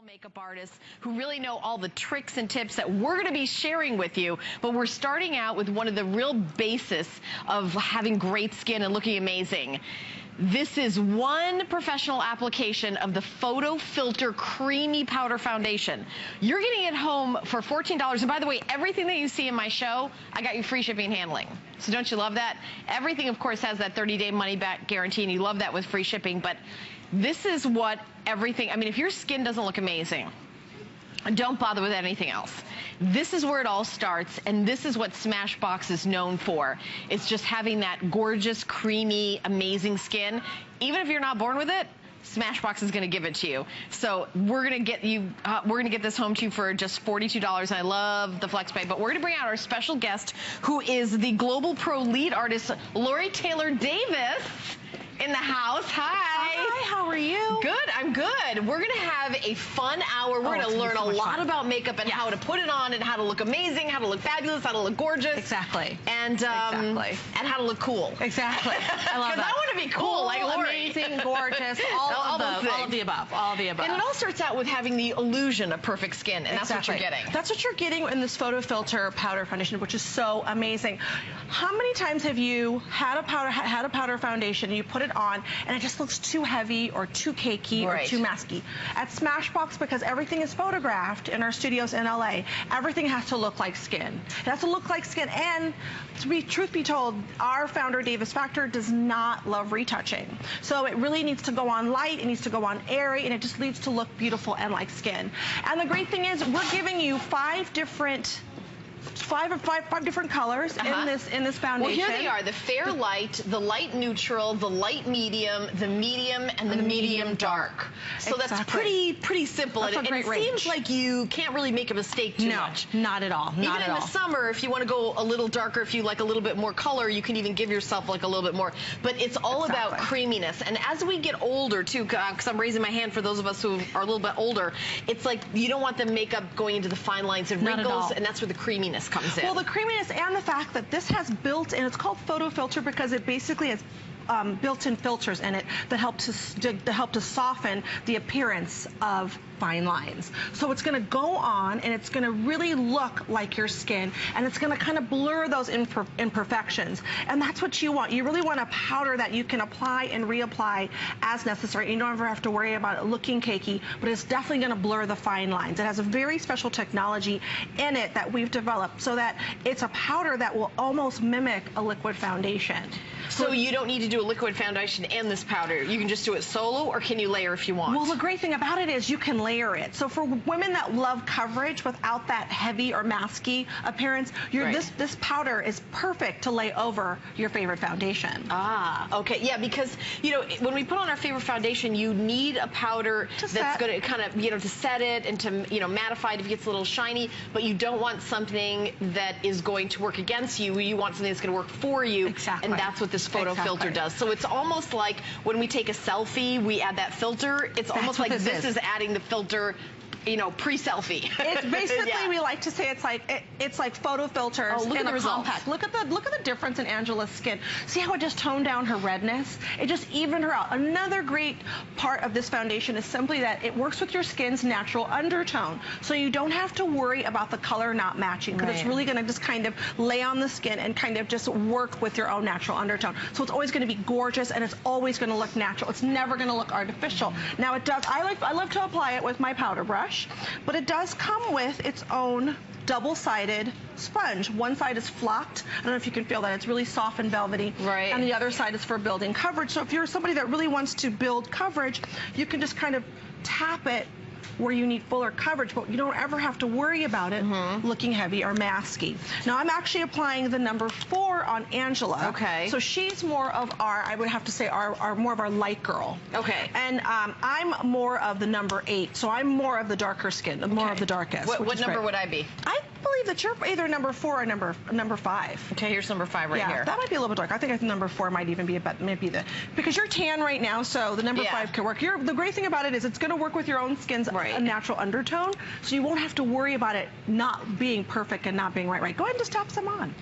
makeup artists who really know all the tricks and tips that we're going to be sharing with you. But we're starting out with one of the real basis of having great skin and looking amazing. This is one professional application of the Photo Filter Creamy Powder Foundation. You're getting it home for $14. And by the way, everything that you see in my show, I got you free shipping and handling. So don't you love that? Everything, of course, has that 30-day money-back guarantee, and you love that with free shipping. But this is what everything, I mean, if your skin doesn't look amazing, don't bother with anything else. This is where it all starts, and this is what Smashbox is known for. It's just having that gorgeous, creamy, amazing skin. Even if you're not born with it, Smashbox is going to give it to you. So we're going to get you, we're going to get this home to you for just $42. I love the FlexPay, but we're going to bring out our special guest, who is the Global Pro Lead Artist, Lori Taylor Davis, in the house. Hi. Hi, how are you? Good, I'm good. We're gonna have a fun hour. We're gonna learn a lot about makeup and how to put it on and how to look amazing, how to look fabulous, how to look gorgeous. Exactly. And and how to look cool. Exactly. I love that. Because I want to be cool like Lori. Amazing, gorgeous, all of the above. All of the above. And it all starts out with having the illusion of perfect skin, and that's what you're getting. That's what you're getting in this Photo Filter Powder Foundation, which is so amazing. How many times have you had a powder foundation and you put it on and it just looks too heavy or too cakey or too masky? At Smashbox, because everything is photographed in our studios in LA, everything has to look like skin. It has to look like skin, and truth be told, our founder, Davis Factor, does not love retouching. So it really needs to go on light, it needs to go on airy, and it just needs to look beautiful and like skin. And the great thing is, we're giving you five different colors in this foundation. Well, here they are: the fair light, the light neutral, the light medium, the medium, and the medium dark. So that's pretty simple. That's and it seems like you can't really make a mistake too much. Not at all. Even in the summer, if you want to go a little darker, if you like a little bit more color, you can even give yourself like a little bit more. But it's all about creaminess. And as we get older too, because I'm raising my hand for those of us who are a little bit older, it's like you don't want the makeup going into the fine lines and wrinkles, and that's where the creaminess comes in. Well, the creaminess and the fact that this has built-in, it's called Photo Filter because it basically has built-in filters in it that help to soften the appearance of fine lines. So it's going to go on and it's going to really look like your skin, and it's going to kind of blur those imperfections. And that's what you want. You really want a powder that you can apply and reapply as necessary. You don't ever have to worry about it looking cakey, but it's definitely going to blur the fine lines. It has a very special technology in it that we've developed so that it's a powder that will almost mimic a liquid foundation. So you don't need to do a liquid foundation and this powder. You can just do it solo, or can you layer if you want? Well, the great thing about it is you can layer it. So for women that love coverage without that heavy or masky appearance, this powder is perfect to lay over your favorite foundation. Ah, okay. Yeah, because, you know, when we put on our favorite foundation, you need a powder that's going to kind of, you know, to set it and to, you know, mattify it if it gets a little shiny, but you don't want something that is going to work against you. You want something that's going to work for you. Exactly. And that's what this Photo Filter does. So it's almost like when we take a selfie, we add that filter. It's almost like this is adding the filter, you know, pre-selfie. It's basically, we like to say it's like photo filters in a compact. Look at the difference in Angela's skin. See how it just toned down her redness? It just evened her out. Another great part of this foundation is simply that it works with your skin's natural undertone. So you don't have to worry about the color not matching, because it's really going to just kind of lay on the skin and kind of just work with your own natural undertone. So it's always going to be gorgeous, and it's always going to look natural. It's never going to look artificial. Now it does, I love to apply it with my powder brush, but it does come with its own double-sided sponge. One side is flocked. I don't know if you can feel that. It's really soft and velvety. Right. And the other side is for building coverage. So if you're somebody that really wants to build coverage, you can just kind of tap it where you need fuller coverage, but you don't ever have to worry about it looking heavy or masky. Now I'm actually applying the number 4 on Angela. Okay. So she's more of our, I would have to say, more of our light girl. Okay. And I'm more of the number 8, so I'm more of the darker skin, more of the darkest. What number would I be? I believe that you're either number 4 or number 5. Okay, here's number 5 right here. That might be a little bit dark. I think number 4 might even be because you're tan right now, so the number 5 could work. The great thing about it is it's going to work with your own skin's a natural undertone, so you won't have to worry about it not being perfect and not being right. Go ahead and just tap some on.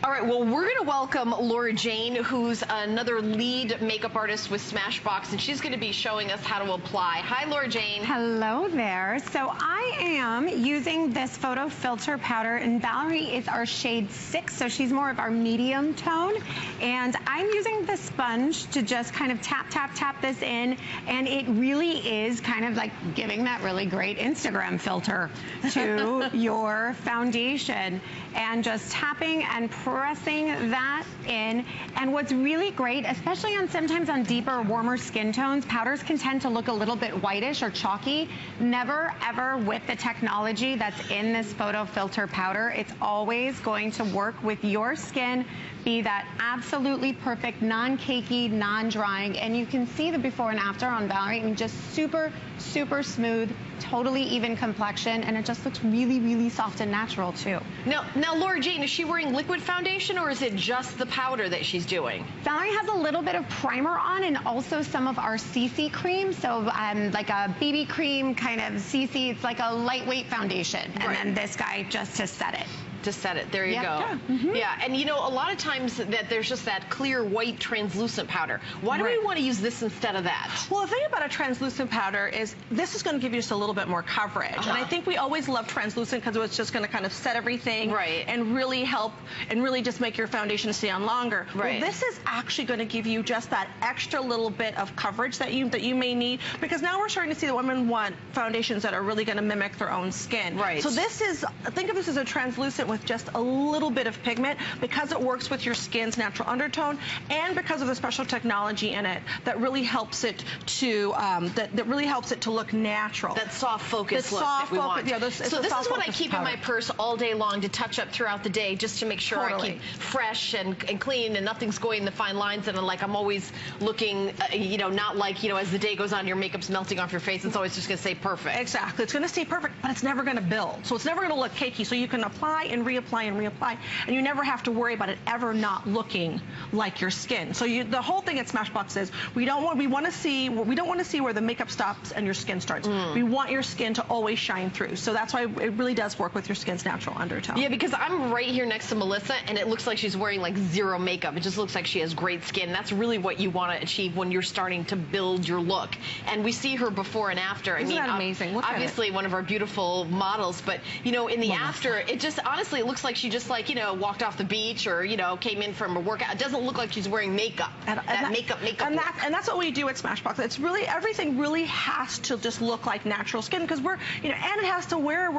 All right, well, we're going to welcome Laura Jane, who's another lead makeup artist with Smashbox, and she's going to be showing us how to apply. Hi, Laura Jane. Hello there. So I am using this photo filter powder, and Valerie is our shade 6, so she's more of our medium tone. And I'm using the sponge to just kind of tap, tap, tap this in, and it really is kind of like giving that really great Instagram filter to your foundation. And just tapping and pressing that in. And what's really great, especially sometimes on deeper, warmer skin tones, powders can tend to look a little bit whitish or chalky. Never, ever with the technology that's in this photo filter powder. It's always going to work with your skin, be that absolutely perfect, non-cakey, non-drying. And you can see the before and after on Valerie. I mean, just super, super smooth, totally even complexion, and it just looks really, really soft and natural too. Now, Laura Jane, is she wearing liquid foundation, or is it just the powder that she's doing? Valerie has a little bit of primer on, and also some of our CC cream, so like a BB cream kind of CC. It's like a lightweight foundation, and then this guy just to set it. To set it. There you go. Yeah. Yeah, and you know, a lot of times that there's just that clear white translucent powder. Why do we want to use this instead of that? Well, the thing about a translucent powder is this is going to give you just a little bit more coverage. And I think we always love translucent because it's just going to kind of set everything and really help and really just make your foundation stay on longer. Well, this is actually going to give you just that extra little bit of coverage that you may need, because now we're starting to see that women want foundations that are really going to mimic their own skin. So this is, think of this as a translucent with just a little bit of pigment, because it works with your skin's natural undertone, and because of the special technology in it that really helps it to that really helps it to look natural. That soft focus look that we want. Yeah, so this is what I keep in my purse all day long to touch up throughout the day, just to make sure I keep fresh and clean, and nothing's going in the fine lines, and I'm always looking, you know, not like, you know, as the day goes on, your makeup's melting off your face. It's always just going to stay perfect. Exactly. It's going to stay perfect, but it's never going to build. So it's never going to look cakey. So you can apply and reapply and reapply, and you never have to worry about it ever not looking like your skin. So the whole thing at Smashbox is we don't want to see where the makeup stops and your skin starts. We want your skin to always shine through. So that's why it really does work with your skin's natural undertone. Yeah, because I'm right here next to Melissa, and it looks like she's wearing like zero makeup. It just looks like she has great skin. That's really what you want to achieve when you're starting to build your look. And we see her before and after. Isn't that amazing? Look obviously one of our beautiful models, but you know, in the after, it just honestly it looks like she just like, you know, walked off the beach, or you know, came in from a workout. It doesn't look like she's wearing makeup. Makeup. And that's what we do at Smashbox. It's really, everything really has to just look like natural skin, because we're, you know, and it has to wear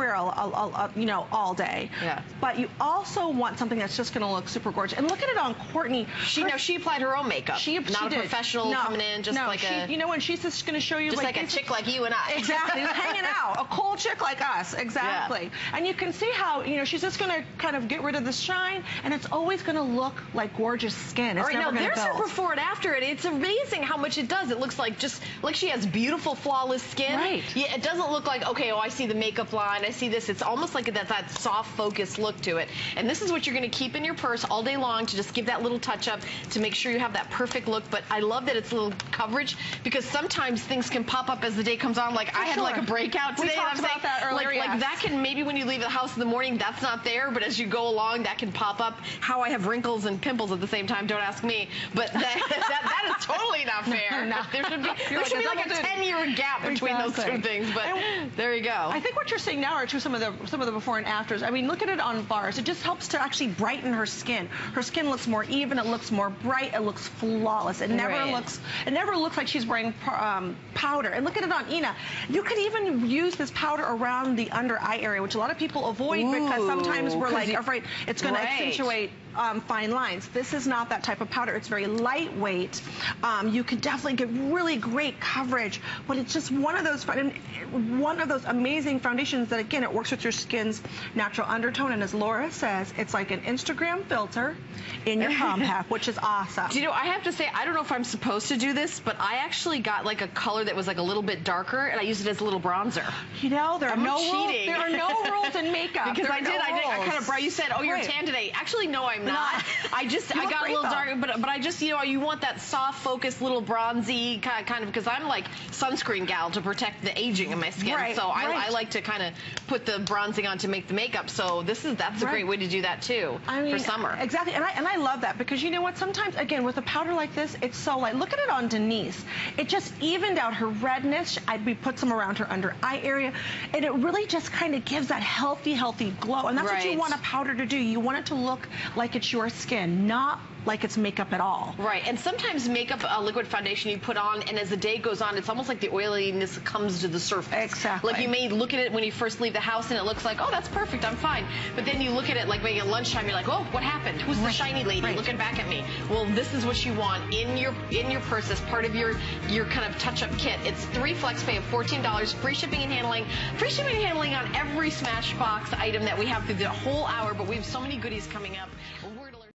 you know, all day. Yeah. But you also want something that's just going to look super gorgeous. And look at it on Courtney. She applied her own makeup. She did. A professional coming in, just like a. You know, and she's just going to show you just like a chick like you and I. Exactly, hanging out, a cool chick like us. Exactly. Yeah. And you can see how, you know, she's just going to kind of get rid of the shine, and it's always going to look like gorgeous skin. It's never there's her before and after it. It's amazing how much it does. It looks like just like she has beautiful, flawless skin. Right. Yeah, it doesn't look like, okay, oh, I see the makeup line, I see this. It's almost like that soft focus look to it. And this is what you're going to keep in your purse all day long to just give that little touch up to make sure you have that perfect look. But I love that it's a little coverage, because sometimes things can pop up as the day comes on. Like I had like a breakout today. We talked about that earlier. Like that can, maybe when you leave the house in the morning, that's not there, but as you go along, that can pop up. How I have wrinkles and pimples at the same time, don't ask me. But that is totally not fair. No. There should be like a 10-year gap between those two things. But there you go. I think what you're seeing now are some of the before and afters. I mean, look at it on bars. It just helps to actually brighten her skin. Her skin looks more even. It looks more bright. It looks flawless. It never looks like she's wearing powder. And look at it on Ina. You could even use this powder around the under eye area, which a lot of people avoid because sometimes we're like afraid it's going to accentuate fine lines. This is not that type of powder. It's very lightweight. You can definitely get really great coverage, but it's just one of those amazing foundations that, again, it works with your skin's natural undertone. And as Laura says, it's like an Instagram filter in your compact, which is awesome. Do you know, I have to say, I don't know if I'm supposed to do this, but I actually got like a color that was like a little bit darker, and I used it as a little bronzer. You know, there are no rules in makeup. Because I kind of brought, you said, oh, you're tan today. Actually, no, I'm not. I got a little darker, but I just, you know, you want that soft focus, little bronzy kind of, because I'm like sunscreen gal to protect the aging of my skin. Right, so I like to kind of put the bronzing on to make the makeup. So that's a great way to do that too, for summer. Exactly, and I love that, because you know what, sometimes, again, with a powder like this, it's so light. Look at it on Denise. It just evened out her redness. We put some around her under eye area, and it really just kind of gives that healthy glow. And that's what you want a powder to do. You want it to look like it's your skin, not like it's makeup at all. Right, and sometimes makeup, liquid foundation you put on, and as the day goes on, it's almost like the oiliness comes to the surface. Exactly. Like you may look at it when you first leave the house and it looks like, oh, that's perfect, I'm fine. But then you look at it like maybe at lunchtime, you're like, oh, what happened? Who's the shiny lady looking back at me? Well, this is what you want in your purse as part of your kind of touch-up kit. It's 3 flex pay of $14, free shipping and handling. Free shipping and handling on every Smashbox item that we have through the whole hour, but we have so many goodies coming up.